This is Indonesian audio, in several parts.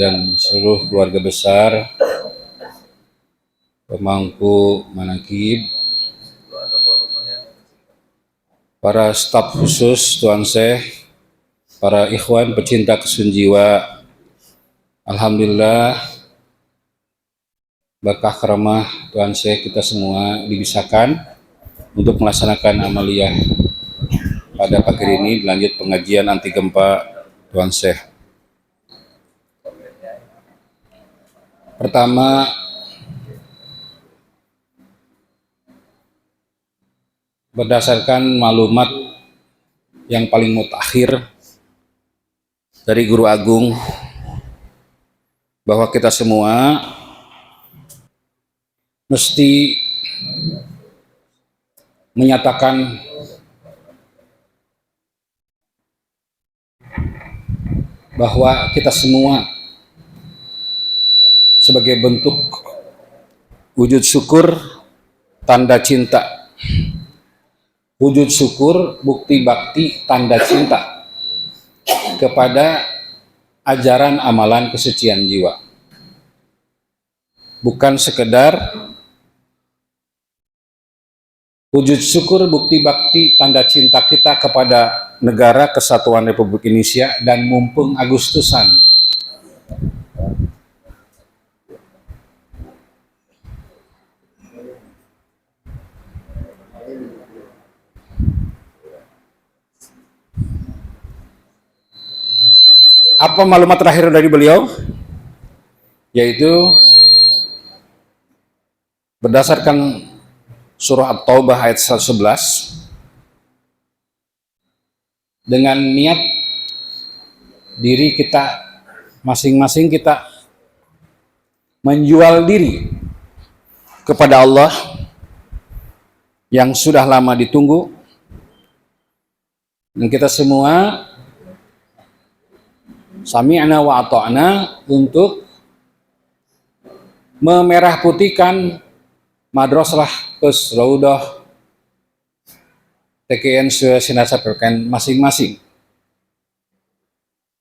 dan seluruh keluarga besar, pemangku manaqib, para staf khusus Tuan Syekh, para ikhwan pecinta kesun jiwa. Alhamdulillah berkah karamah Tuan Syekh kita semua dibisahkan untuk melaksanakan amaliyah pada pagi ini, lanjut pengajian anti gempa Tuan Syekh. Pertama, berdasarkan maklumat yang paling mutakhir dari Guru Agung, bahwa kita semua mesti menyatakan bahwa kita semua sebagai bentuk wujud syukur, tanda cinta, wujud syukur, bukti bakti, tanda cinta kepada ajaran amalan kesucian jiwa. Bukan sekedar wujud syukur, bukti bakti, tanda cinta kita kepada negara Kesatuan Republik Indonesia dan mumpung Agustusan. Apa maklumat terakhir dari beliau? Yaitu berdasarkan surah At-Taubah ayat 111, dengan niat diri kita masing-masing kita menjual diri kepada Allah yang sudah lama ditunggu, dan kita semua sami'na wa ata'na untuk memerah putihkan Madrasah Raudhah TKN Sulawesi Selatan masing-masing.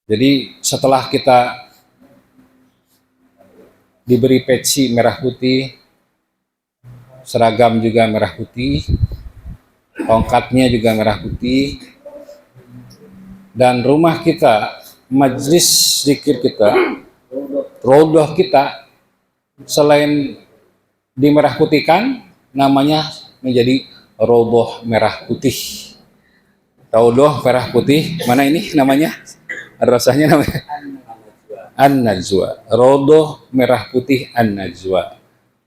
Jadi setelah kita diberi peci merah putih, seragam juga merah putih, tongkatnya juga merah putih, dan rumah kita, majlis zikir kita, Raudhah kita, selain dimerah putihkan, namanya menjadi Raudhah merah putih. Raudhah merah putih, mana ini namanya? Rasanya namanya An-Najwa. Raudhah merah putih An-Najwa.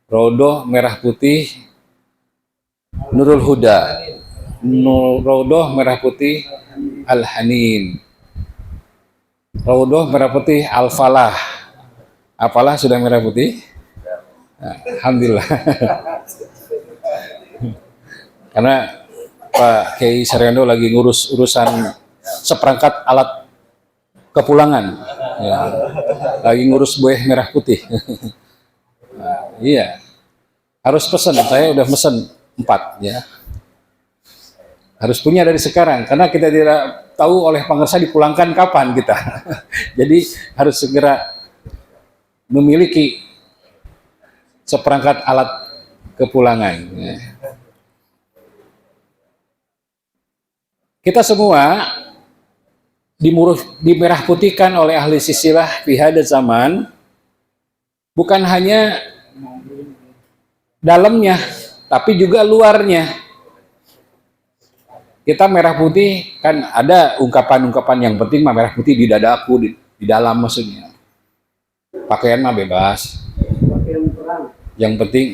Raudhah merah putih Nurul Huda. Raudhah merah putih Al-Hanin. Raudhah merah putih Al-Falah. Apalah sudah merah putih? Alhamdulillah. Karena Pak Kiai Saryono lagi ngurus urusan seperangkat alat kepulangan, ya. Lagi ngurus buih merah putih. Iya, harus pesan. Saya udah pesen 4, ya. Harus punya dari sekarang, karena kita tidak tahu oleh pengusaha dipulangkan kapan kita. Jadi harus segera memiliki seperangkat alat kepulangan. Kita semua dimerah putihkan oleh ahli silsilah fi hadzal zaman, bukan hanya dalamnya, tapi juga luarnya. Kita merah putih, kan ada ungkapan-ungkapan yang penting mah merah putih di dadaku, di dalam maksudnya. Pakaian mah bebas. Yang penting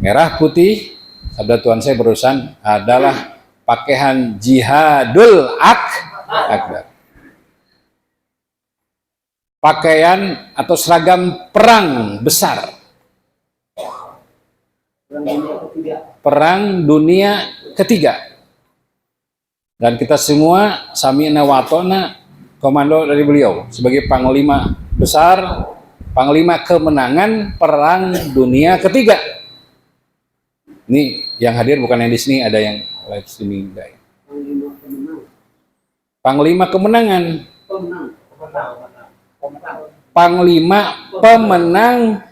merah putih, sabda Tuhan saya barusan, adalah pakaian jihadul akbar. Pakaian atau seragam perang besar. Perang dunia ketiga. Dan kita semua sami'na wa ata'na, komando dari beliau sebagai panglima besar, panglima kemenangan perang dunia ketiga. Ini yang hadir bukan yang di sini, ada yang live streaming. Panglima kemenangan. Panglima pemenang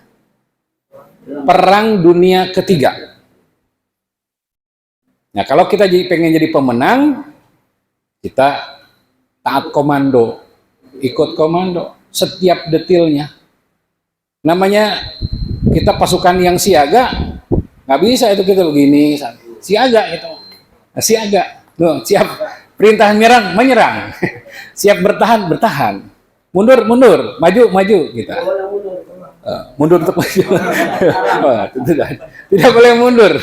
Perang Dunia Ketiga. Nah, kalau kita pengen jadi pemenang, kita taat komando, ikut komando, setiap detailnya. Namanya kita pasukan yang siaga, nggak bisa itu kita begini, siaga itu, siaga, tuh, siap perintah menyerang, siap bertahan, mundur, maju kita. Mundur untuk maju. Tidak boleh mundur.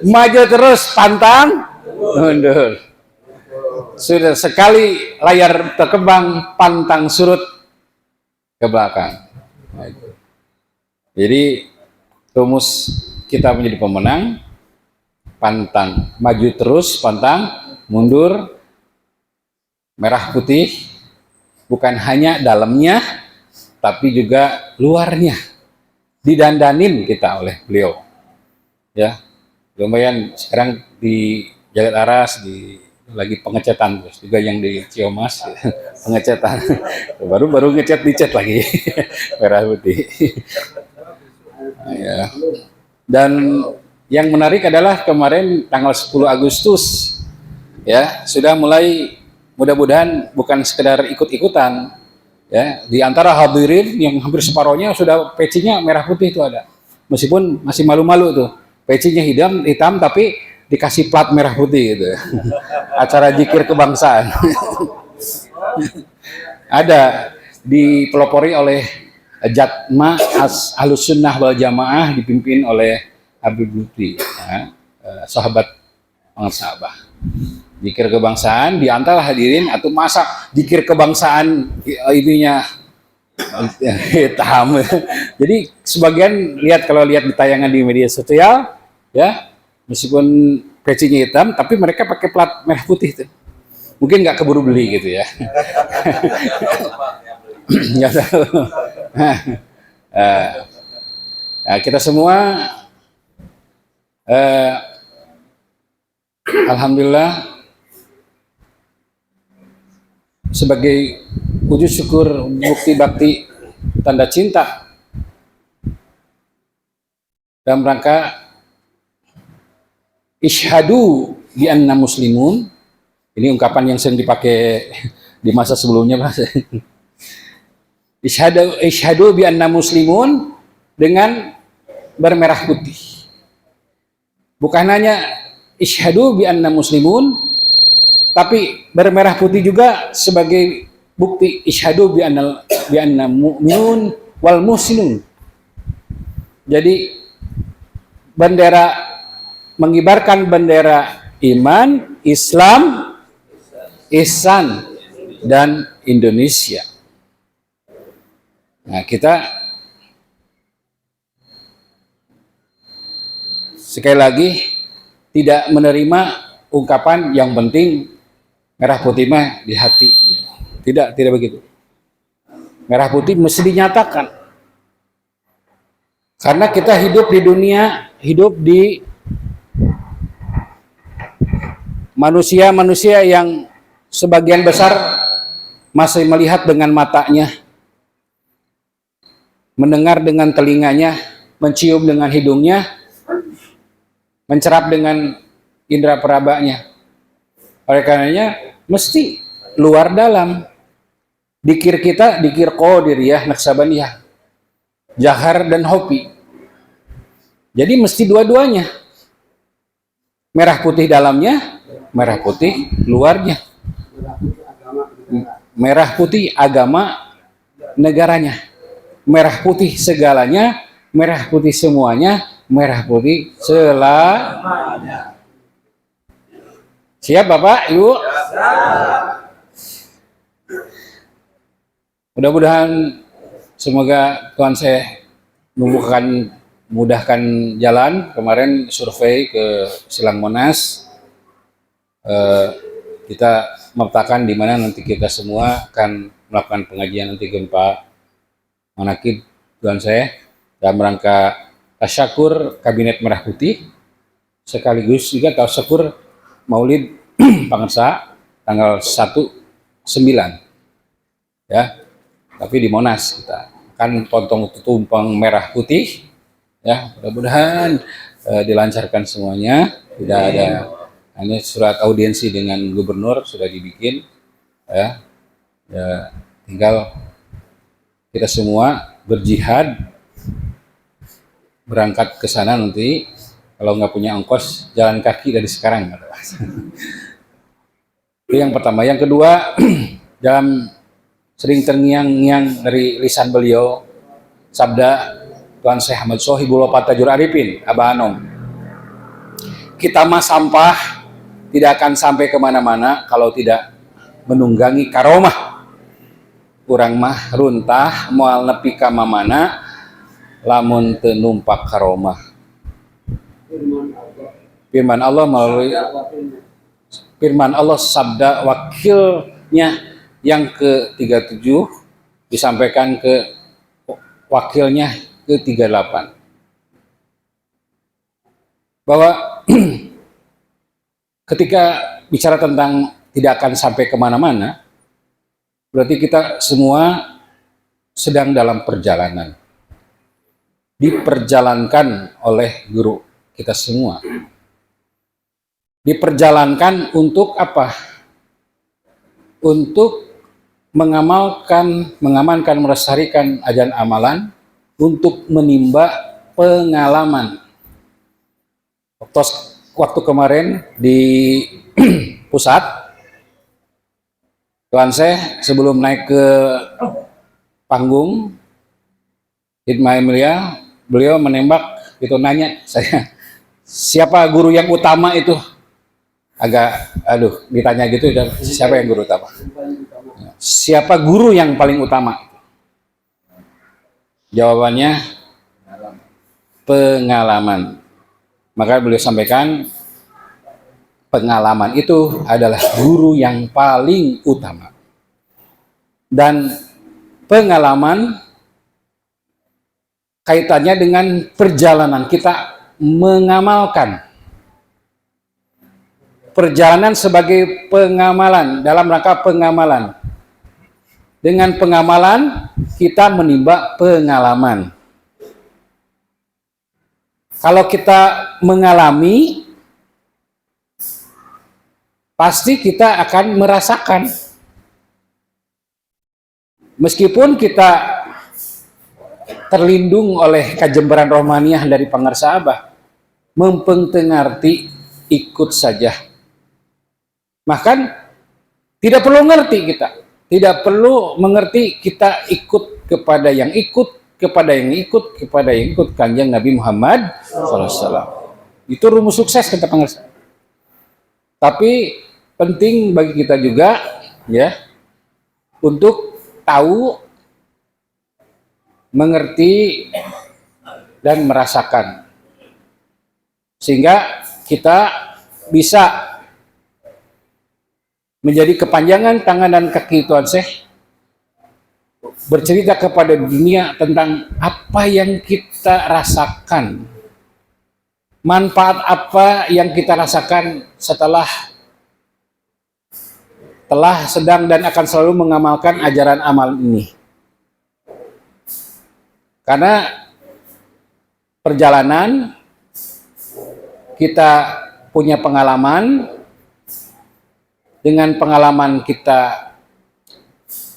Maju terus, pantang, mundur. Sudah sekali layar terkembang, pantang surut ke belakang. Jadi rumus kita menjadi pemenang, pantang, maju terus, pantang, mundur, merah putih, bukan hanya dalamnya, tapi juga luarnya. Didandanin kita oleh beliau. Ya, lumayan sekarang di Jagat Aras, lagi pengecatan, terus juga yang di Ciomas pengecatan, baru ngecat dicat lagi merah putih. Ya. Dan yang menarik adalah kemarin tanggal 10 Agustus ya sudah mulai, mudah-mudahan bukan sekedar ikut-ikutan ya, di antara hadirin yang hampir separohnya sudah pecinya merah putih itu ada, meskipun masih malu-malu tuh, pecinya hitam tapi dikasih plat merah putih gitu. Acara zikir kebangsaan. Ada dipelopori oleh Jatma Ahlus Sunnah wal Jamaah dipimpin oleh Habib Lutfi, ya, sahabat sahabat. Zikir kebangsaan di antara hadirin atau masa zikir kebangsaan ininya hitam. Jadi sebagian kalau lihat di tayangan di media sosial ya, meskipun pecinya hitam, tapi mereka pakai plat merah putih itu. Mungkin nggak keburu beli gitu ya. Nggak tahu. Nah, kita semua, alhamdulillah, sebagai wujud syukur, bukti bakti, tanda cinta dalam rangka Ishadu bi anna muslimun. Ini ungkapan yang sering dipakai di masa sebelumnya, Mas. Ishadu bi anna muslimun dengan bermerah putih. Bukan hanya ishadu bi anna muslimun, tapi bermerah putih juga sebagai bukti ishadu bi anna mu'minun wal muslimun. Jadi mengibarkan bendera iman, Islam, ihsan, dan Indonesia. Nah, kita sekali lagi tidak menerima ungkapan yang penting merah putih mah di hati. Tidak begitu. Merah putih mesti dinyatakan. Karena kita hidup di dunia, hidup di manusia-manusia yang sebagian besar masih melihat dengan matanya, mendengar dengan telinganya, mencium dengan hidungnya, mencerap dengan indera perabanya. Oleh karenanya mesti luar dalam. Dikir kita, dikir qadiriyah, naksabaniyah, jahar dan hopi. Jadi mesti dua-duanya. Merah putih dalamnya, merah putih luarnya. Merah putih agama negaranya. Merah putih segalanya, merah putih semuanya, merah putih selamanya. Siap Bapak, Ibu? Mudah-mudahan semoga Tuhan saya mudahkan jalan. Kemarin survei ke Silang Monas, kita memetakan di mana nanti kita semua akan melakukan pengajian nanti gempa manakib Tuhan saya dalam rangka tasyakur Kabinet Merah Putih, sekaligus juga tasyakur Maulid Pangersa tanggal 1/9 ya, tapi di Monas kita kan pontong tumpeng merah putih ya, mudah-mudahan dilancarkan semuanya, tidak ada. Hanya surat audiensi dengan gubernur sudah dibikin ya, ya tinggal kita semua berjihad berangkat ke sana nanti. Kalau nggak punya ongkos, jalan kaki dari sekarang. Itu yang pertama. Yang kedua, dalam sering terngiang-ngiang dari lisan beliau, sabda Tuan Syekh Ahmad Sohibul Tajur Arifin, Abah Anom. Kita mah sampah tidak akan sampai kemana-mana kalau tidak menunggangi karomah. Kurang mah runtah moal nepi ka mamana lamun teu numpak karomah. Firman Allah melalui firman Allah sabda wakilnya yang ke-37 disampaikan ke wakilnya ke-38 bahwa ketika bicara tentang tidak akan sampai kemana-mana, berarti kita semua sedang dalam perjalanan, diperjalankan oleh guru kita semua. Diperjalankan untuk apa? Untuk mengamankan, melestarikan ajaran amalan, untuk menimba pengalaman. Waktu kemarin di pusat, Tuan Syekh sebelum naik ke panggung Hidmah Emilia, beliau menembak, itu nanya saya, siapa guru yang utama itu? Agak, ditanya gitu, siapa yang guru utama? Siapa guru yang paling utama? Jawabannya, pengalaman. Maka beliau sampaikan, pengalaman itu adalah guru yang paling utama. Dan pengalaman kaitannya dengan perjalanan kita mengamalkan. Perjalanan sebagai pengamalan, dalam rangka pengamalan. Dengan pengamalan kita menimba pengalaman. Kalau kita mengalami, pasti kita akan merasakan. Meskipun kita terlindung oleh kajemberan rohaniah dari pangarsa Abah, mempentengarti ikut saja. Bahkan tidak perlu ngerti kita, tidak perlu mengerti, kita ikut kepada yang ikut, kepada yang ikut, kepada yang ikut Kanjeng Nabi Muhammad SAW. Itu rumus sukses kata pangarsa. Tapi penting bagi kita juga ya untuk tahu, mengerti dan merasakan, sehingga kita bisa menjadi kepanjangan tangan dan kaki Tuan Syekh, bercerita kepada dunia tentang apa yang kita rasakan, manfaat apa yang kita rasakan setelah sedang dan akan selalu mengamalkan ajaran amal ini. Karena perjalanan kita punya pengalaman, dengan pengalaman kita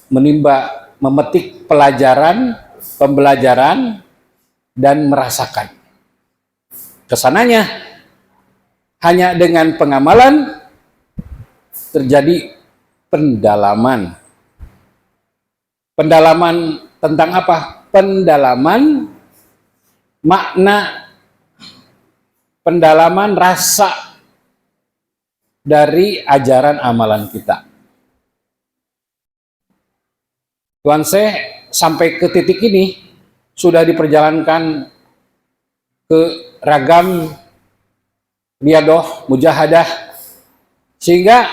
menimba, memetik pelajaran, pembelajaran, dan merasakan. Kesananya hanya dengan pengamalan terjadi pendalaman. Pendalaman tentang apa? Pendalaman makna, pendalaman rasa dari ajaran amalan kita. Tuan Syekh sampai ke titik ini sudah diperjalankan ke ragam riadoh, mujahadah, sehingga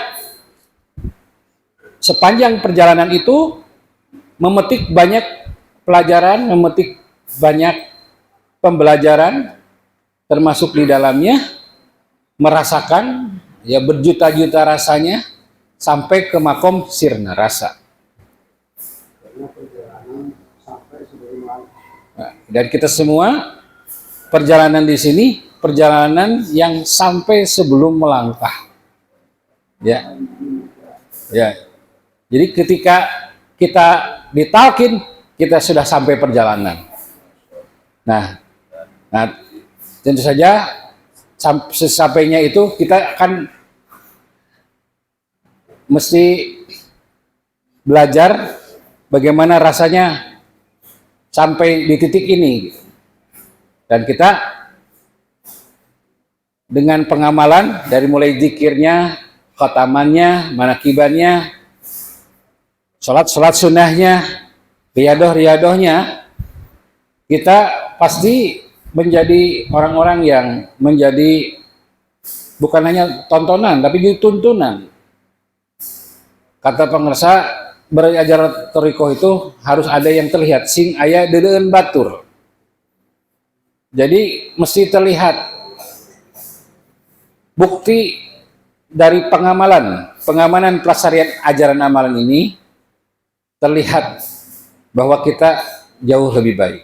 sepanjang perjalanan itu memetik banyak pelajaran, memetik banyak pembelajaran, termasuk di dalamnya merasakan ya berjuta-juta rasanya sampai ke makom sirna rasa. Nah, dan kita semua perjalanan di sini perjalanan yang sampai sebelum melangkah. Ya. Ya. Jadi ketika kita ditalkin, kita sudah sampai perjalanan. Nah, tentu saja sesampainya itu kita akan mesti belajar bagaimana rasanya sampai di titik ini. Dan kita dengan pengamalan dari mulai zikirnya, khatamannya, manakibannya, sholat sunnahnya, riadohnya, kita pasti menjadi orang-orang yang menjadi bukan hanya tontonan, tapi juga tuntunan. Kata pengersa, belajar toriko itu harus ada yang terlihat, sing aya dedeun batur. Jadi mesti terlihat bukti dari pengamalan pelestarian ajaran amalan ini, terlihat bahwa kita jauh lebih baik,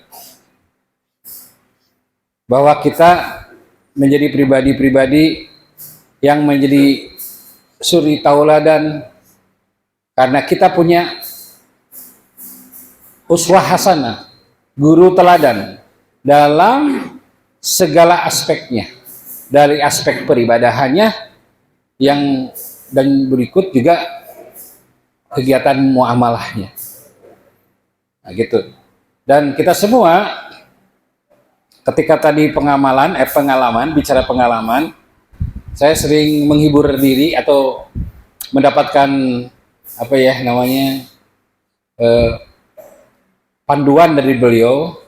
bahwa kita menjadi pribadi-pribadi yang menjadi suri tauladan karena kita punya uswah hasanah, guru teladan dalam segala aspeknya, dari aspek peribadahannya yang dan berikut juga kegiatan muamalahnya. Nah, gitu. Dan kita semua ketika tadi pengalaman, bicara pengalaman, saya sering menghibur diri atau mendapatkan apa ya namanya panduan dari beliau.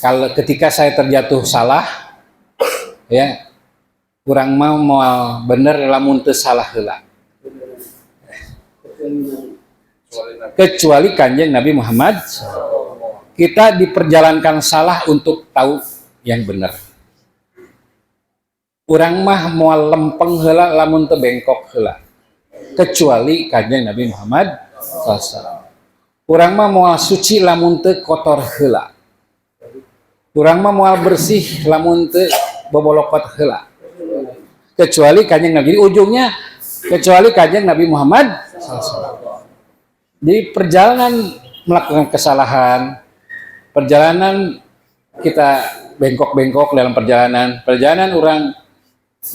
Kalau ketika saya terjatuh salah, ya kurang mau bener lamun teu salah heula. Kecuali Kanjeng Nabi Muhammad, kita diperjalankan salah untuk tahu yang benar. Urang mah moal lempeng heula lamun teu bengkok heula. Kecuali Kanjeng Nabi Muhammad SAW. Urang mah moal suci lamun teu kotor heula. Urang mah moal bersih lamun teu bobolokot heula. Kecuali Kanjeng Nabi. Jadi ujungnya kecuali Kanjeng Nabi Muhammad SAW. Di perjalanan melakukan kesalahan, perjalanan kita bengkok-bengkok dalam perjalanan orang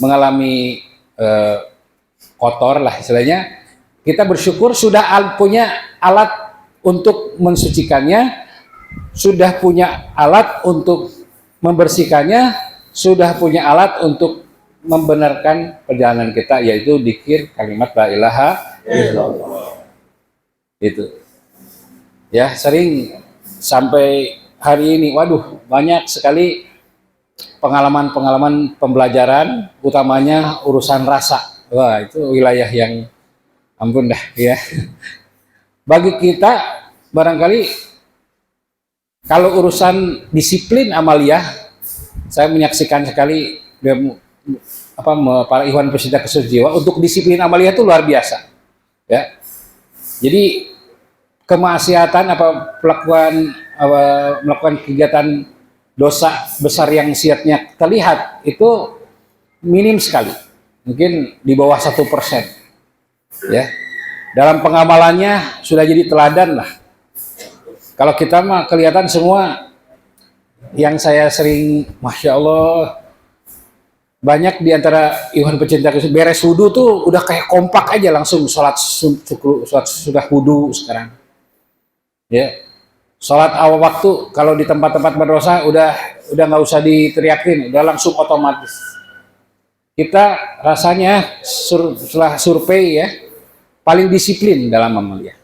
mengalami kotor lah istilahnya, kita bersyukur sudah punya alat untuk mensucikannya, sudah punya alat untuk membersihkannya, sudah punya alat untuk membenarkan perjalanan kita, yaitu dzikir kalimat la ilaha illallah. Itu ya, sering sampai hari ini waduh banyak sekali pengalaman pembelajaran, utamanya urusan rasa. Wah, itu wilayah yang ampun dah ya. Bagi kita barangkali kalau urusan disiplin amaliyah, saya menyaksikan sekali para ikhwan pecinta kesucian untuk disiplin amaliyah itu luar biasa ya. Jadi kemaksiatan melakukan kegiatan dosa besar yang siatnya terlihat itu minim sekali, mungkin di bawah 1%. Ya, dalam pengamalannya sudah jadi teladan lah. Kalau kita mah kelihatan semua, yang saya sering, masya Allah, banyak di antara ikhwan pecinta beres wudhu tuh udah kayak kompak aja langsung sholat sudah wudhu sekarang. Ya, sholat awal waktu kalau di tempat-tempat berdosa udah nggak usah diteriakin, udah langsung otomatis. Kita rasanya setelah survei ya paling disiplin dalam amaliyah.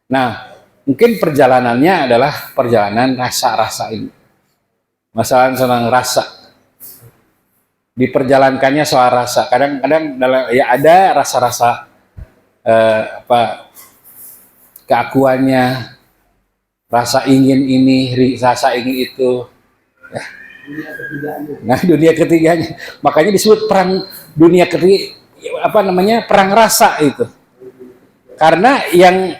Nah, mungkin perjalanannya adalah perjalanan rasa-rasa ini, masalah senang rasa. Diperjalankannya soal rasa. Kadang-kadang ya ada rasa-rasa keakuannya, rasa ingin ini, rasa ingin itu. Nah, dunia ketiganya. Makanya disebut perang dunia ketiga, perang rasa itu. Karena yang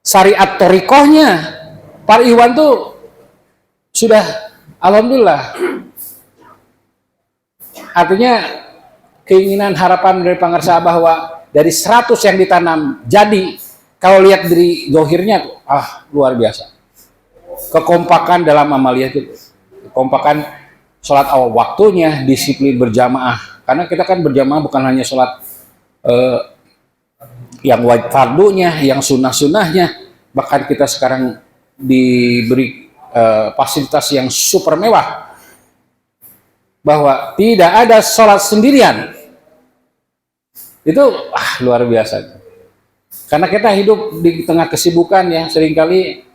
syariat torikohnya Pak Iwan tuh sudah alhamdulillah. Artinya keinginan harapan dari pengarsa bahwa dari 100 yang ditanam jadi, kalau lihat dari zohirnya luar biasa. Kekompakan dalam amaliyah itu, kekompakan sholat awal waktunya, disiplin berjamaah. Karena kita kan berjamaah bukan hanya sholat yang wajib fardunya, yang sunnah-sunnahnya, bahkan kita sekarang diberi fasilitas yang super mewah, bahwa tidak ada sholat sendirian. Itu luar biasa. Karena kita hidup di tengah kesibukan ya, seringkali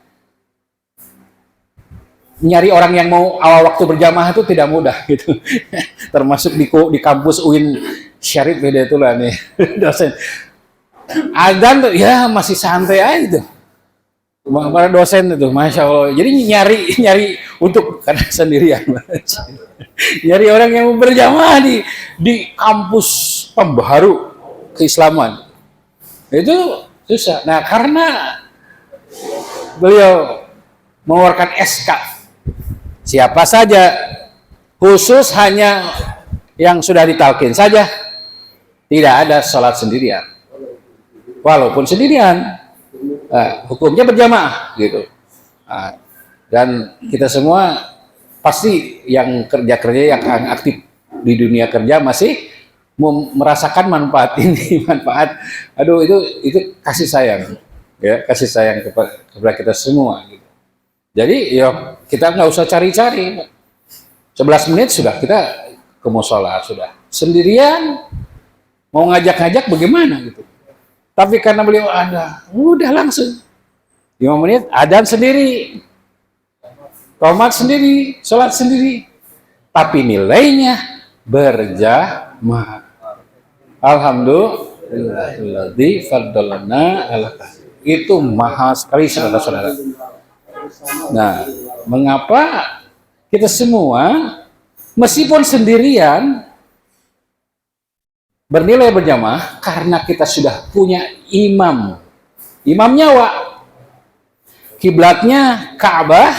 nyari orang yang mau awal waktu berjamaah itu tidak mudah gitu. Termasuk di kampus UIN Syarif beda itu lah nih dosen. Adzan tuh ya masih santai aja tuh. Para dosen itu, masya Allah. Jadi nyari untuk karena sendirian. Nyari orang yang berjamaah di kampus pembaharu keislaman itu susah. Nah, karena beliau mengeluarkan SK, siapa saja, khusus hanya yang sudah ditalkin saja, tidak ada sholat sendirian. Walaupun sendirian, hukumnya berjamaah gitu. Dan kita semua pasti yang kerja yang aktif di dunia kerja masih merasakan manfaat ini, manfaat. Aduh, itu kasih sayang, ya, kasih sayang kepada kita semua. Gitu. Jadi ya kita nggak usah cari-cari. 11 menit sudah kita ke musola sudah. Sendirian mau ngajak-ngajak bagaimana gitu. Tapi karena beliau ada, udah langsung 5 menit adzan sendiri, qomat sendiri, sholat sendiri. Tapi nilainya berjamaah. Alhamdulillahilladzi faddalana ala itu mahal sekali saudara-saudara. Nah, mengapa kita semua meskipun sendirian bernilai berjamaah? Karena kita sudah punya imam nyawa, kiblatnya Ka'bah,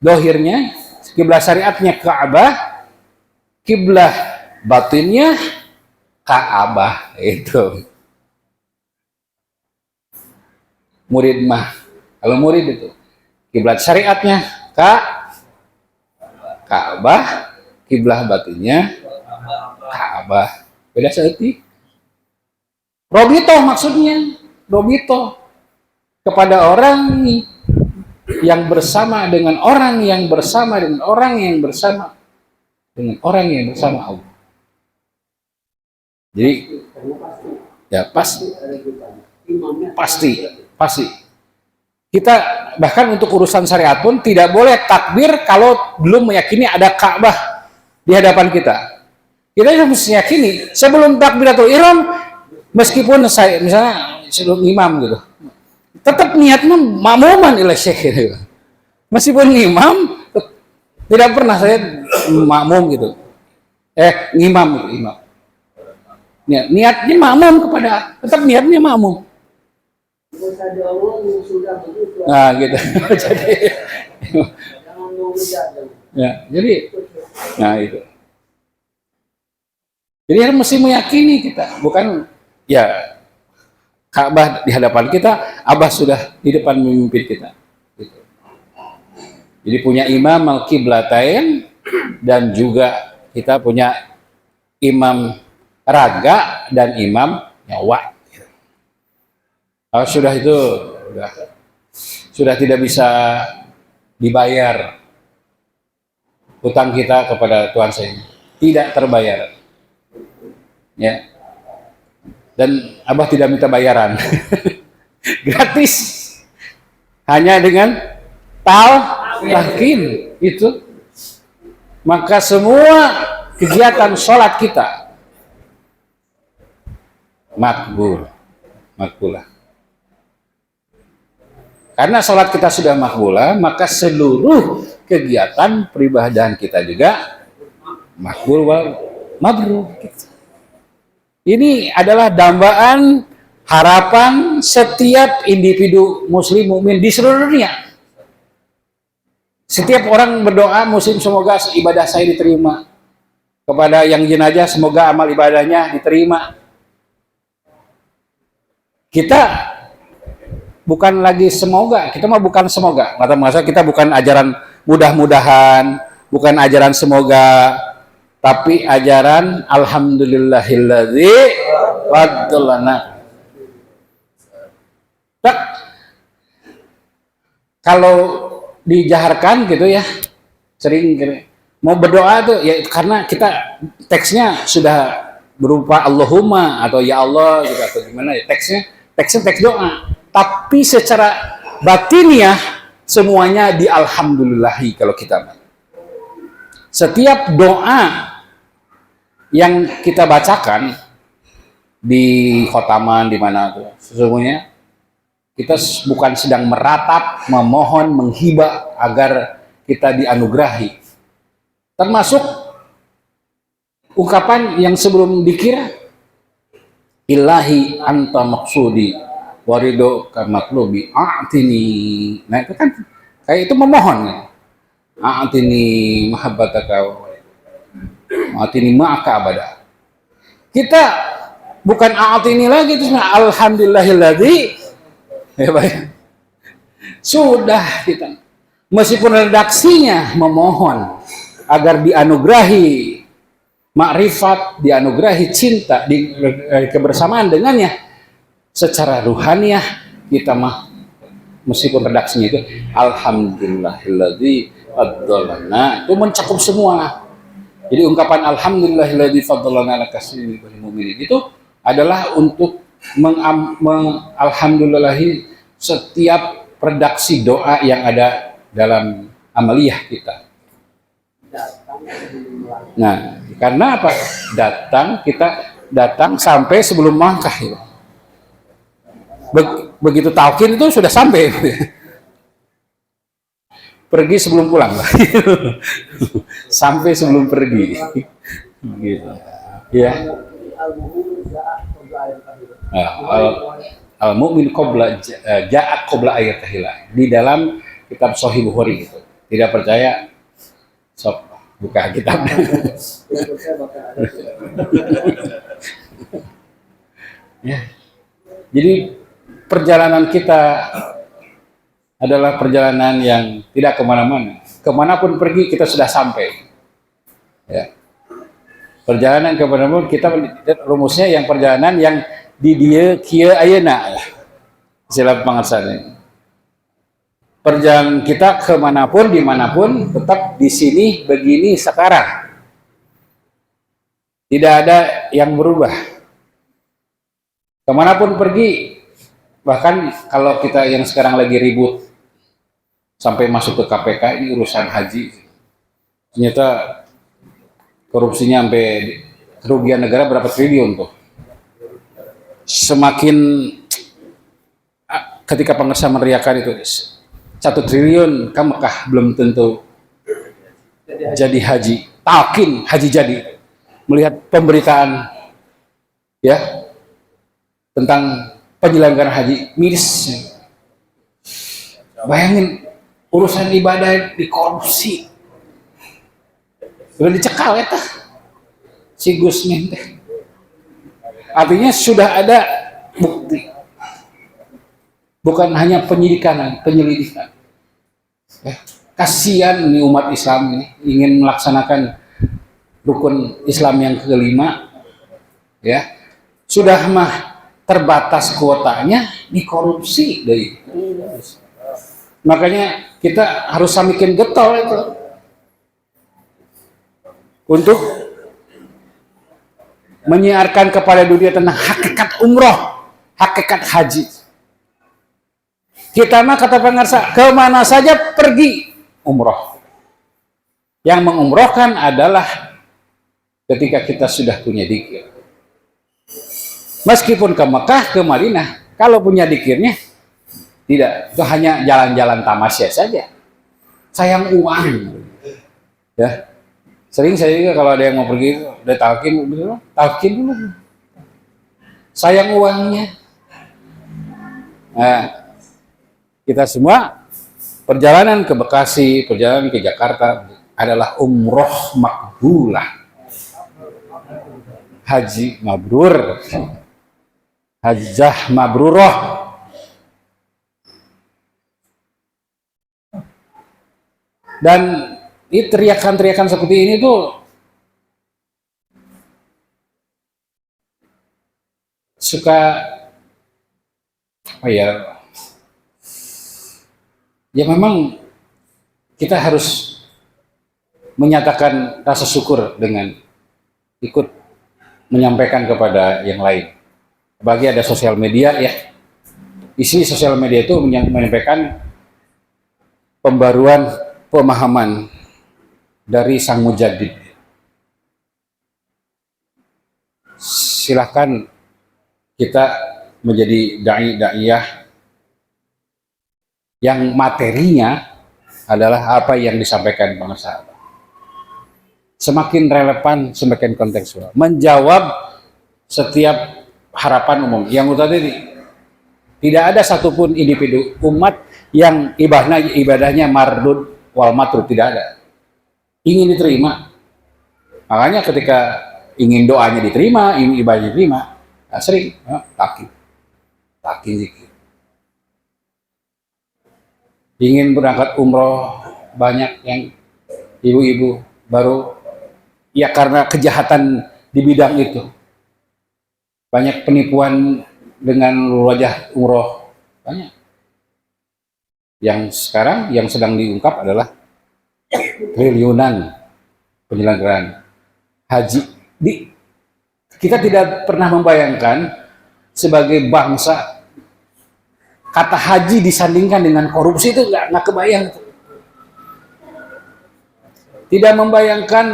dohirnya kiblat syariatnya Ka'bah, kiblat batinnya Ka'bah. Itu murid mah, kalau murid itu kiblat syariatnya Ka'bah, kiblat batinnya Ka'bah. Beda seperti Robito, maksudnya Robito kepada orang yang bersama dengan orang yang bersama dengan orang yang bersama dengan orang yang bersama Allah. Jadi ya pasti kita bahkan untuk urusan syariat pun tidak boleh takbir kalau belum meyakini ada Ka'bah di hadapan kita. Kita harus meyakini sebelum takbiratul ihram, meskipun saya misalnya sebelum imam gitu, tetap niatnya makmuman ila syekh gitu. Meskipun imam, tidak pernah saya makmum gitu. Imam. Niatnya makmum tetap niatnya makmum. Nah, gitu. Jadi Jadi mesti meyakini kita, bukan ya Ka'bah di hadapan kita, Abah sudah di depan memimpin kita. Gitu. Jadi punya imam al-qiblatain dan juga kita punya imam raga dan imam nyawa. Sudah itu sudah tidak bisa dibayar hutang kita kepada Tuhan saya, tidak terbayar. Ya, dan Abah tidak minta bayaran, gratis, hanya dengan talqin itu, maka semua kegiatan sholat kita makbulah. Karena sholat kita sudah makbulah, maka seluruh kegiatan peribadahan kita juga makbul wal mabrur. Ini adalah dambaan harapan setiap individu muslim mukmin di seluruh dunia. Setiap orang berdoa muslim, semoga ibadah saya diterima. Kepada yang jenazah, semoga amal ibadahnya diterima. Kita bukan lagi semoga, kita mah bukan semoga. Masa kita bukan ajaran mudah-mudahan, bukan ajaran semoga, tapi ajaran alhamdulillahilladzi waddalana. Kalau dijaharkan gitu ya, sering mau berdoa tuh ya, karena kita teksnya sudah berupa Allahumma atau ya Allah gitu, atau gimana ya, teksnya teks doa, tapi secara batiniah semuanya di alhamdulillahi. Kalau kita setiap doa yang kita bacakan di khotaman di mana tuh, sesungguhnya kita bukan sedang meratap, memohon, menghibah agar kita dianugerahi. Termasuk ungkapan yang sebelum dikir, ilahi anta maksudi warido kamatlubi a'tini. Nah itu kan kayak itu memohon. A'tini mahabbataka a'tini ma'aka abada. Kita bukan a'tini lagi, itu alhamdulillahilladzi. Ya baik. Sudah kita, meskipun redaksinya memohon agar dianugerahi makrifat, dianugerahi cinta, di kebersamaan dengannya, secara ruhaniyah kita mah meskipun redaksinya itu alhamdulillahilladzi faddalana, itu mencakup semua. Jadi ungkapan alhamdulillahilladzi faddalana ala katsiril mu'minin itu adalah untuk alhamdulillahi setiap redaksi doa yang ada dalam amaliyah kita. Nah, karena apa? Kita datang sampai sebelum langkah itu. Begitu talqin itu sudah sampai. Pergi sebelum pulang. Sampai sebelum pergi. Gitu. Ya. Al-mu'min qabla ja'a qabla ayatahila, di dalam kitab Sahih Bukhari itu. Tidak percaya, sok buka kitab. Ya. Jadi perjalanan kita adalah perjalanan yang tidak kemana-mana. Kemanapun pergi kita sudah sampai. Ya. Perjalanan kemanapun kita, rumusnya yang perjalanan yang di dia kia ayana, istilah pengertiannya. Perjalanan kita kemanapun, dimanapun, tetap di sini begini sekarang. Tidak ada yang berubah. Kemanapun pergi, bahkan kalau kita yang sekarang lagi ribut sampai masuk ke KPK, ini urusan haji, ternyata korupsinya sampai kerugian negara berapa triliun tuh. Semakin ketika pengusaha meneriakan itu 1 triliun ke Mekah, belum tentu jadi haji. Talqin haji jadi. Melihat pemberitaan ya tentang penyelenggaraan haji, miris. Bayangin urusan ibadah dikorupsi. Udah dicekal ya tah si Gusmin teh. Artinya sudah ada bukti, bukan hanya penyelidikan. Kasihan nih umat Islam ini ingin melaksanakan rukun Islam yang kelima, ya sudah mah terbatas kuotanya, dikorupsi dari. Makanya kita harus samikin getol itu untuk menyiarkan kepada dunia tentang hakikat umroh, hakikat haji. Kita mah kata pengarsa, kemana saja pergi umroh. Yang mengumrohkan adalah ketika kita sudah punya dikir. Meskipun ke Mekah, ke Madinah, kalau punya dikirnya, tidak, itu hanya jalan-jalan tamasya saja. Sayang uang. Ya. Sering saya juga kalau ada yang mau pergi, udah talqin dulu. Sayang uangnya. Nah, kita semua perjalanan ke Bekasi, perjalanan ke Jakarta adalah umroh makbulah, haji mabrur, hajjah mabruroh. Dan ini teriakan-teriakan seperti ini tuh suka, oh ya, ya memang kita harus menyatakan rasa syukur dengan ikut menyampaikan kepada yang lain. Bagi ada sosial media ya, isi sosial media itu menyampaikan pembaruan pemahaman dari Sang Mujaddid. Silahkan kita menjadi dai-daiyah yang materinya adalah apa yang disampaikan Bang Sahabat. Semakin relevan, semakin kontekstual. Menjawab setiap harapan umum. Yang tadi tidak ada satupun individu umat yang ibadahnya mardud wal matrud, tidak ada. Ingin diterima. Makanya ketika ingin doanya diterima, ingin ibadahnya diterima, nah sering taki zikir. Ingin berangkat umroh, banyak yang ibu-ibu baru, ya karena kejahatan di bidang itu. Banyak penipuan dengan wajah umroh, banyak. Yang sekarang yang sedang diungkap adalah triliunan penyelenggaraan haji. Kita tidak pernah membayangkan sebagai bangsa kata haji disandingkan dengan korupsi itu nggak kebayang. Tidak membayangkan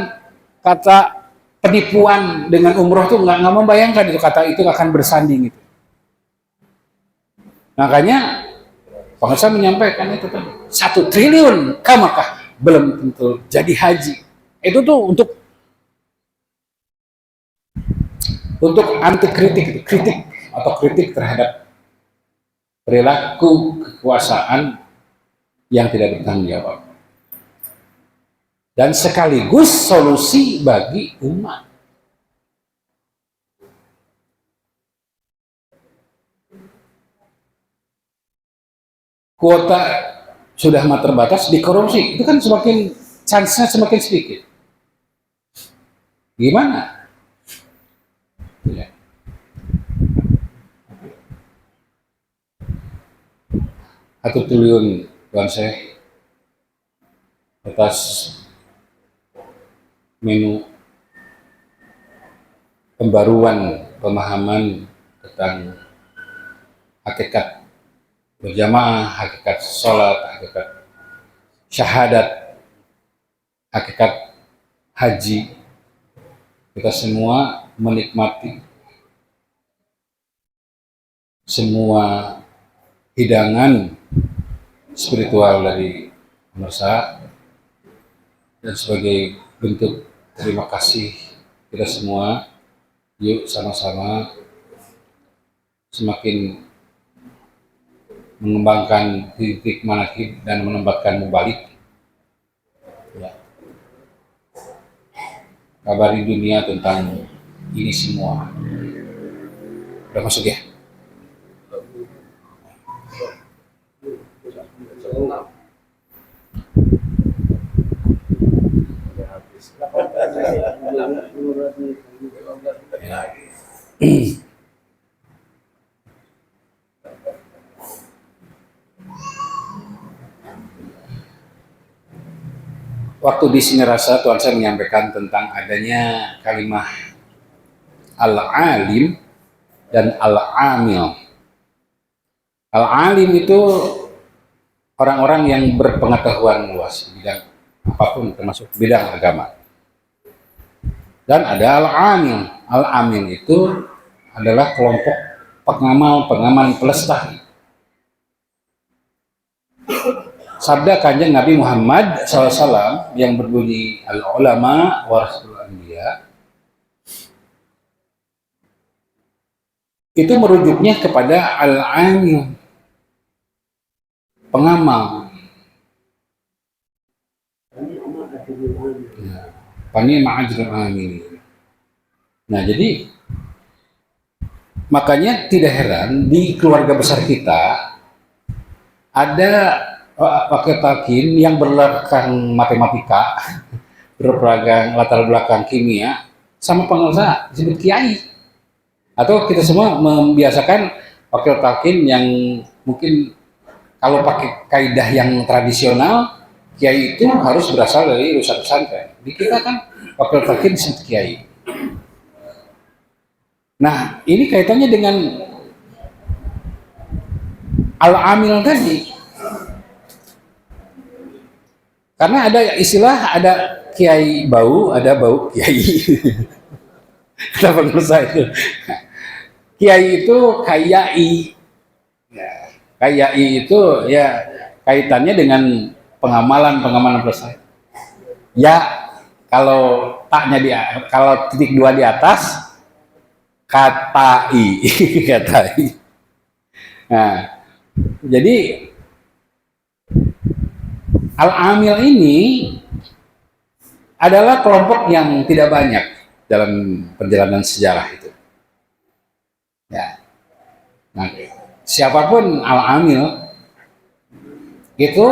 kata penipuan dengan umroh itu nggak membayangkan itu kata itu akan bersanding itu. Makanya pengusaha menyampaikan itu tadi 1 triliun kamakah belum tentu jadi haji. Itu tuh untuk anti kritik terhadap perilaku kekuasaan yang tidak bertanggung jawab, dan sekaligus solusi bagi umat. Kuota sudah terbatas, dikorupsi, itu kan semakin chance-nya semakin sedikit. Gimana? Ya. 1 triliun Tuan Syekh atas menu pembaruan pemahaman tentang hakikat berjamaah, hakikat sholat, hakikat syahadat, hakikat haji. Kita semua menikmati semua hidangan spiritual dari pemirsa, dan sebagai bentuk terima kasih kita semua, yuk sama-sama semakin mengembangkan titik manakib dan menempatkan mubalik. Ya. Kabari dunia tentang ini semua. Udah masuk ya? Waktu di sini rasa Tuhan saya menyampaikan tentang adanya kalimat al-alim dan al-amil. Al-alim itu orang-orang yang berpengetahuan luas di bidang apapun, termasuk bidang agama. Dan ada al-amil. Al-amil itu adalah kelompok pengamal pelestari. Sabda Kanjeng Nabi Muhammad SAW yang berbunyi al-ulama warasatul anbiya, itu merujuknya kepada al-amil, pengamal. Pani ma'ajrul amin. Nah, jadi makanya tidak heran di keluarga besar kita ada wakil talqin yang berlatar matematika, berpegang latar belakang kimia, sama pengusaha disebut kiai. Atau kita semua membiasakan wakil talqin yang mungkin kalau pakai kaidah yang tradisional, kiai itu harus berasal dari lulusan pesantren. Di kita kan wakil talqin disebut kiai. Nah, ini kaitannya dengan al-amil tadi. Karena ada istilah, ada kiai bau, ada bau kiai. Kita pengusaha itu. Kiai itu kayai. Ya, kayai itu ya kaitannya dengan pengamalan selesai. Ya, kalau taknya kalau titik dua di atas, katai. Katai. Nah, jadi al-amil ini adalah kelompok yang tidak banyak dalam perjalanan sejarah itu. Ya. Nah, siapapun al-amil itu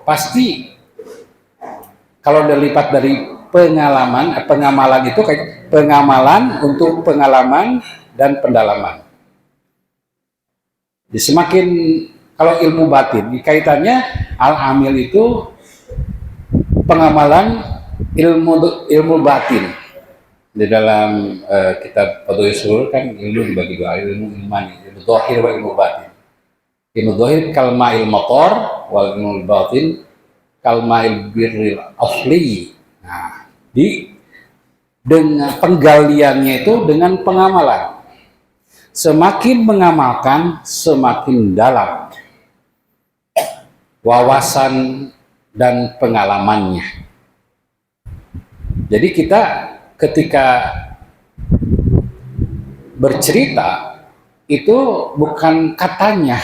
pasti kalau dilipat dari pengamalan itu kayak pengamalan untuk pengalaman dan pendalaman. Jadi semakin kalau ilmu batin kaitannya al-amil itu pengamalan ilmu batin. Di dalam kitab Fadhil Usul kan ilmu dibagi dua, ilmu ilmani, ilmu zahir wa ilmu batin. Ilmu zahir kalma ilmu motor, wal ilmu batin kalma ilmu birril asli. Nah, dengan penggaliannya itu dengan pengamalan. Semakin mengamalkan, semakin dalam wawasan dan pengalamannya. Jadi kita ketika bercerita itu bukan katanya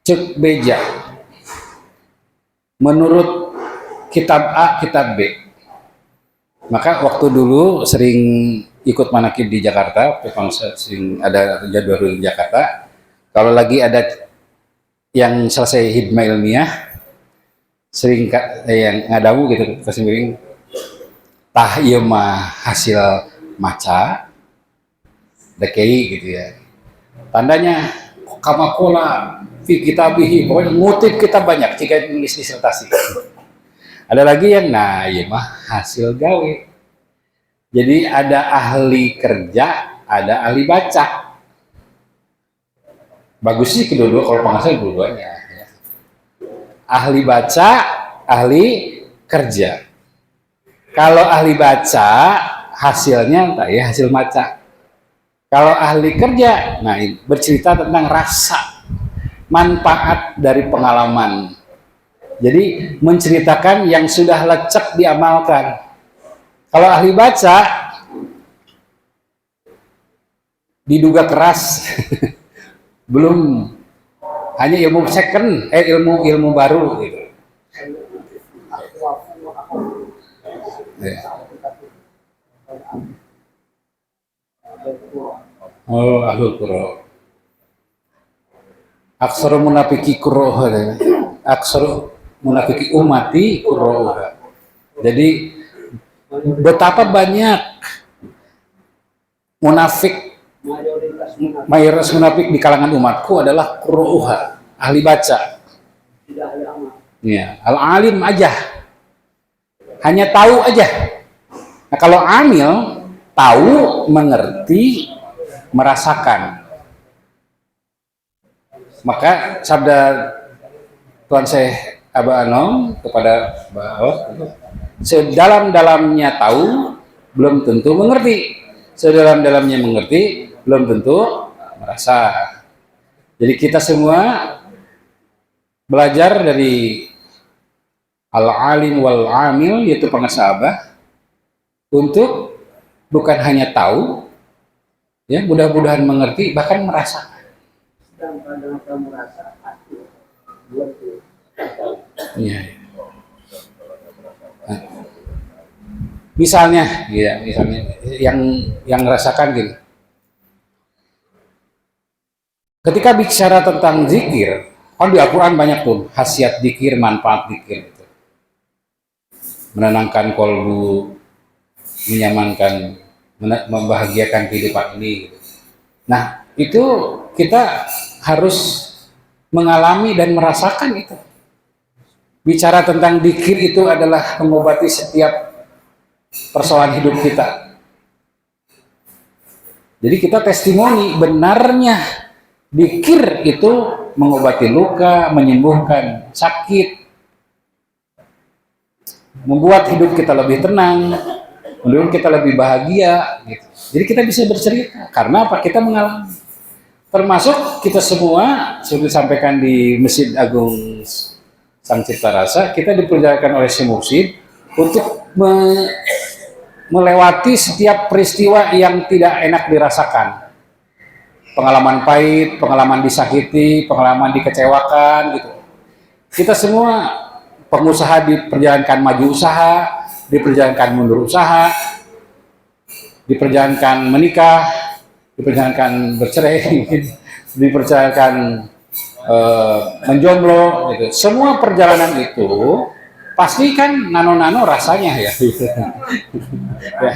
cek beja menurut kitab A, kitab B. Maka waktu dulu sering ikut manakib di Jakarta, memang sering ada jadwal di Jakarta. Kalau lagi ada yang selesai hidmah ilmiah, sering yang ngadamu gitu, kasih miring, tah iya mah hasil maca, dekei gitu ya. Tandanya kamakola fi kitabihi, pokoknya ngutip kita banyak jika nulis disertasi. Ada lagi yang nah iya mah hasil gawe. Jadi ada ahli kerja, ada ahli baca. Bagus sih kedua-dua kalau pengasal dua-duanya. Ya. Ahli baca, ahli kerja. Kalau ahli baca hasilnya tak ya hasil baca. Kalau ahli kerja, nah bercerita tentang rasa manfaat dari pengalaman. Jadi menceritakan yang sudah lecek diamalkan. Kalau ahli baca diduga keras, belum hanya ilmu second, ilmu baru gitu. Oh, ahlul qura. Aksara munafiki qura. Aksara munafiki umati qura. Jadi betapa banyak munafik, mayoritas munafik di kalangan umatku adalah qura'uha, ahli baca. Ya, al-alim aja. Hanya tahu aja. Nah, kalau amil tahu, mengerti, merasakan. Maka sabda Tuan Syekh Aba Anom kepada Baos, sedalam-dalamnya tahu belum tentu mengerti, sedalam-dalamnya mengerti belum tentu merasa. Jadi kita semua belajar dari al-alim wal amil, yaitu pengasabah, untuk bukan hanya tahu, ya mudah-mudahan mengerti, bahkan merasakan. Iya. Nah, misalnya, ya, misalnya yang merasakan gini. Ketika bicara tentang zikir, kan di Al-Quran banyak tuh khasiat zikir, manfaat zikir itu. Menenangkan kolbu, menyamankan, membahagiakan kehidupan ini. Gitu. Nah, itu kita harus mengalami dan merasakan itu. Bicara tentang zikir itu adalah mengobati setiap persoalan hidup kita. Jadi kita testimoni benarnya zikir itu mengobati luka, menyembuhkan sakit, membuat hidup kita lebih tenang, membuat kita lebih bahagia. Gitu. Jadi kita bisa bercerita karena apa? Kita mengalami. Termasuk kita semua sudah disampaikan di Masjid Agung Sang Cipta Rasa, kita diperjalankan oleh si Mursyid untuk melewati setiap peristiwa yang tidak enak dirasakan. Pengalaman pahit, pengalaman disakiti, pengalaman dikecewakan gitu. Kita semua pengusaha diperjalankan maju usaha, diperjalankan mundur usaha, diperjalankan menikah, diperjalankan bercerai, diperjalankan menjomblo gitu. Semua perjalanan itu pasti kan nano-nano rasanya ya. Ya.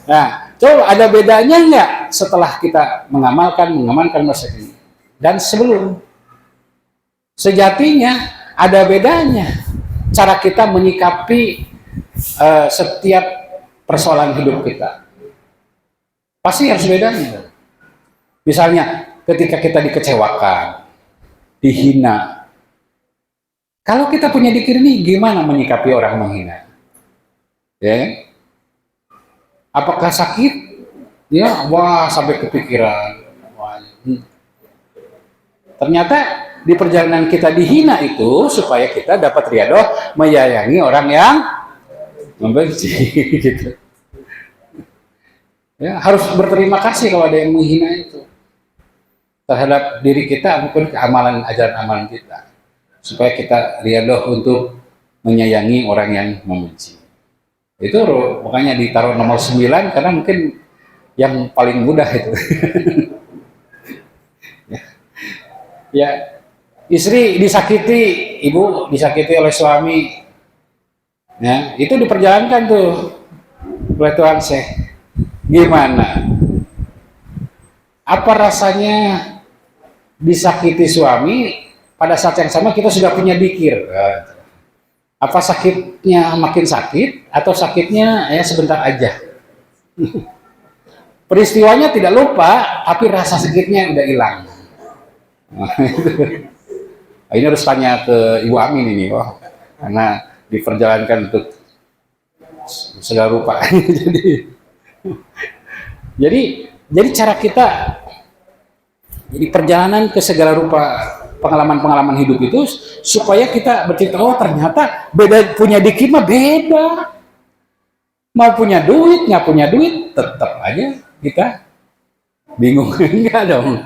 Nah, coba ada bedanya nggak setelah kita mengamalkan masa ini dan sebelum? Sejatinya ada bedanya cara kita menyikapi setiap persoalan hidup kita. Pasti harus bedanya. Misalnya ketika kita dikecewakan, dihina. Kalau kita punya zikir ini, gimana menyikapi orang menghina? Ya, apakah sakit? Ya, wah sampai kepikiran. Ternyata di perjalanan kita dihina itu supaya kita dapat riadoh menyayangi orang yang membenci. Gitu. Ya, harus berterima kasih kalau ada yang menghina itu terhadap diri kita maupun amalan ajaran amalan kita, supaya kita riadoh untuk menyayangi orang yang membenci. Itu makanya ditaruh nomor 9 karena mungkin yang paling mudah itu. Ya, istri disakiti, ibu disakiti oleh suami, ya itu diperjalankan tuh oleh Tuhan Syekh. Gimana? Apa rasanya disakiti suami pada saat yang sama kita sudah punya zikir? Apa sakitnya makin sakit atau sakitnya ya sebentar aja? Peristiwanya tidak lupa, tapi rasa sakitnya udah hilang. Ini harus tanya ke Ibu Amin ini, karena diperjalankan untuk segala rupa. Jadi cara kita, jadi perjalanan ke segala rupa pengalaman-pengalaman hidup itu supaya kita bercerita, oh ternyata beda, punya zikir mah beda. Mau punya duit, nggak punya duit, tetap aja kita bingung. Enggak dong.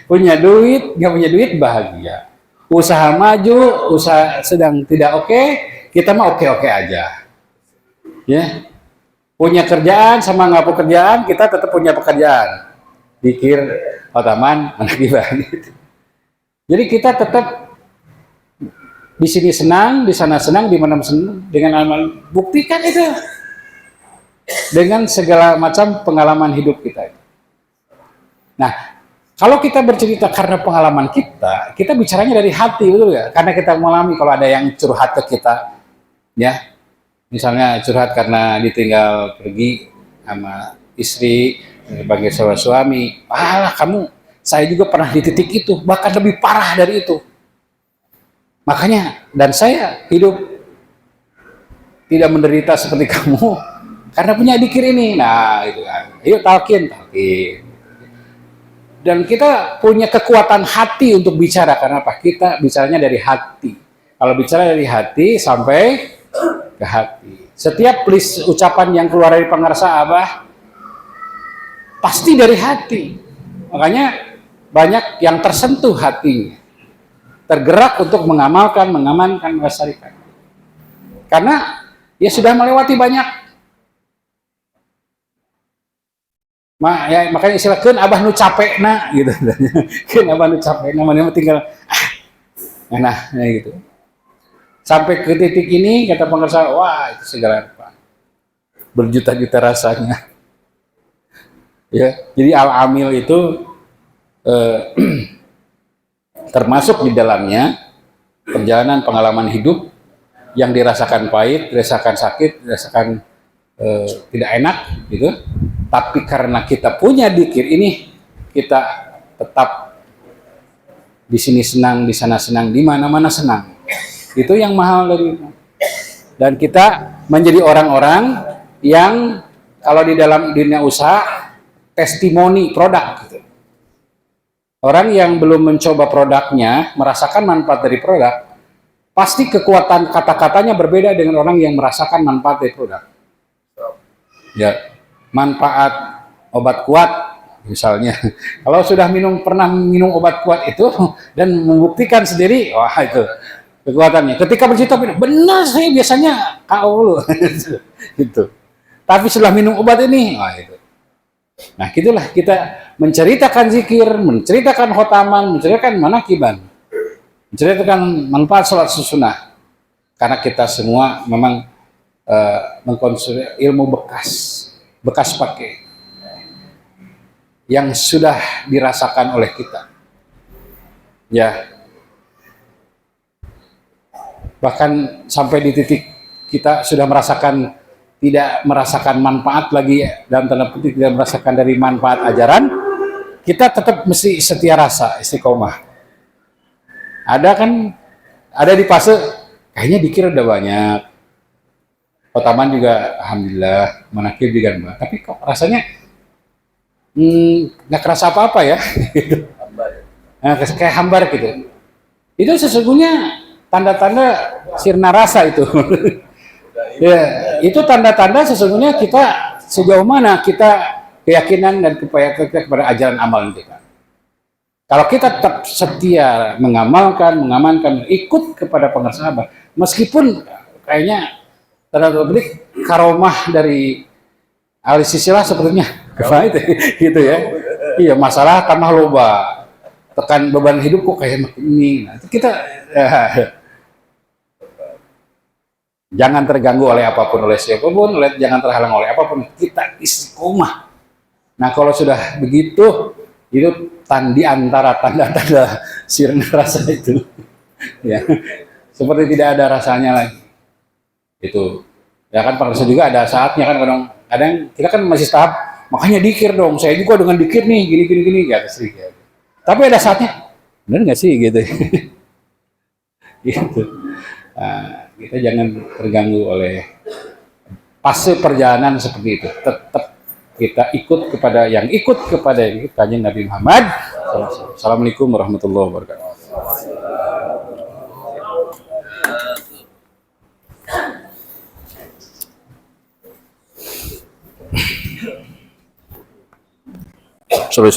Punya duit, nggak punya duit, bahagia. Usaha maju, usaha sedang tidak oke, kita mah oke-oke aja. Ya. Punya kerjaan sama nggak punya kerjaan, kita tetap punya pekerjaan. Zikir, khotaman, menagihah gitu. Jadi kita tetap di sini senang, di sana senang, di mana senang, dengan amal. Buktikan itu dengan segala macam pengalaman hidup kita. Nah, kalau kita bercerita karena pengalaman kita bicaranya dari hati, betul ya? Karena kita mengalami, kalau ada yang curhat ke kita, ya, misalnya curhat karena ditinggal pergi sama istri sebagai seorang suami, kamu, saya juga pernah di titik itu, bahkan lebih parah dari itu. Makanya, dan saya hidup tidak menderita seperti kamu karena punya zikir ini. Nah, itu kan. Yuk talqin. Dan kita punya kekuatan hati untuk bicara, karena apa? Kita bicaranya dari hati. Kalau bicara dari hati sampai ke hati. Setiap ucapan yang keluar dari pengarsa Abah pasti dari hati. Makanya banyak yang tersentuh hatinya. tergerak untuk mengamalkan, mengamankan, melestarikan. Karena ya sudah melewati banyak. Makanya istilah kan abah nu capek na gitu. Kan abah nu capek na, mana tinggal nah gitu. Sampai ke titik ini kata pengusaha, wah itu segala berjuta-juta rasanya. Ya, jadi al-amil itu termasuk di dalamnya perjalanan pengalaman hidup yang dirasakan pahit, dirasakan sakit, dirasakan tidak enak gitu. Tapi karena kita punya dzikir ini, kita tetap di sini senang, di sana senang, di mana-mana senang. Itu yang mahal dari itu. Dan kita menjadi orang-orang yang kalau di dalam dunia usaha testimoni produk gitu. Orang yang belum mencoba produknya, merasakan manfaat dari produk, pasti kekuatan kata-katanya berbeda dengan orang yang merasakan manfaat dari produk. Ya, manfaat obat kuat misalnya. Kalau sudah pernah minum obat kuat itu dan membuktikan sendiri, wah itu kekuatannya. Ketika bercerita benar saya biasanya KO lu gitu. Tapi setelah minum obat ini, wah itu. Nah, gitulah kita menceritakan zikir, menceritakan khotaman, menceritakan manakiban, menceritakan manfaat sholat sunnah. Karena kita semua memang mengkonsumsi ilmu bekas pakai yang sudah dirasakan oleh kita. Ya, bahkan sampai di titik kita sudah tidak merasakan manfaat lagi, dalam tanda petik tidak merasakan dari manfaat ajaran, kita tetap mesti setia rasa, istiqomah. Ada di fase kayaknya dikir udah banyak, khotaman juga alhamdulillah, manakib juga enggak, tapi kok rasanya nggak kerasa apa-apa ya. Nah, kayak hambar gitu. Itu sesungguhnya tanda-tanda sirna rasa itu. Ya, itu tanda-tanda sesungguhnya kita sejauh mana kita keyakinan dan kepada ajaran amal kita. Kalau kita tetap setia mengamankan, ikut kepada pengersahabat, meskipun kayaknya tanda-tanda karomah dari ahli silsilah sepertinya gitu ya. Iya, masalah tambah loba, tekan beban hidup kok kayak ini. Nah, kita jangan terganggu oleh apapun, oleh siapapun, jangan terhalang oleh apapun. Kita istiqomah. Nah, kalau sudah begitu, itu di antara tanda-tanda sirna rasa itu, ya, seperti tidak ada rasanya lagi. Itu, ya kan pada juga ada saatnya kan kadang kita kan masih tahap, makanya dikir dong. Saya juga dengan dikir nih, gini, ya sering. Ya. Tapi ada saatnya, benar nggak sih gitu? Gitu. Nah, kita jangan terganggu oleh fase perjalanan seperti itu. Tetap kita ikut kepada Kanjeng Nabi Muhammad. Assalamualaikum warahmatullahi wabarakatuh. Sorry.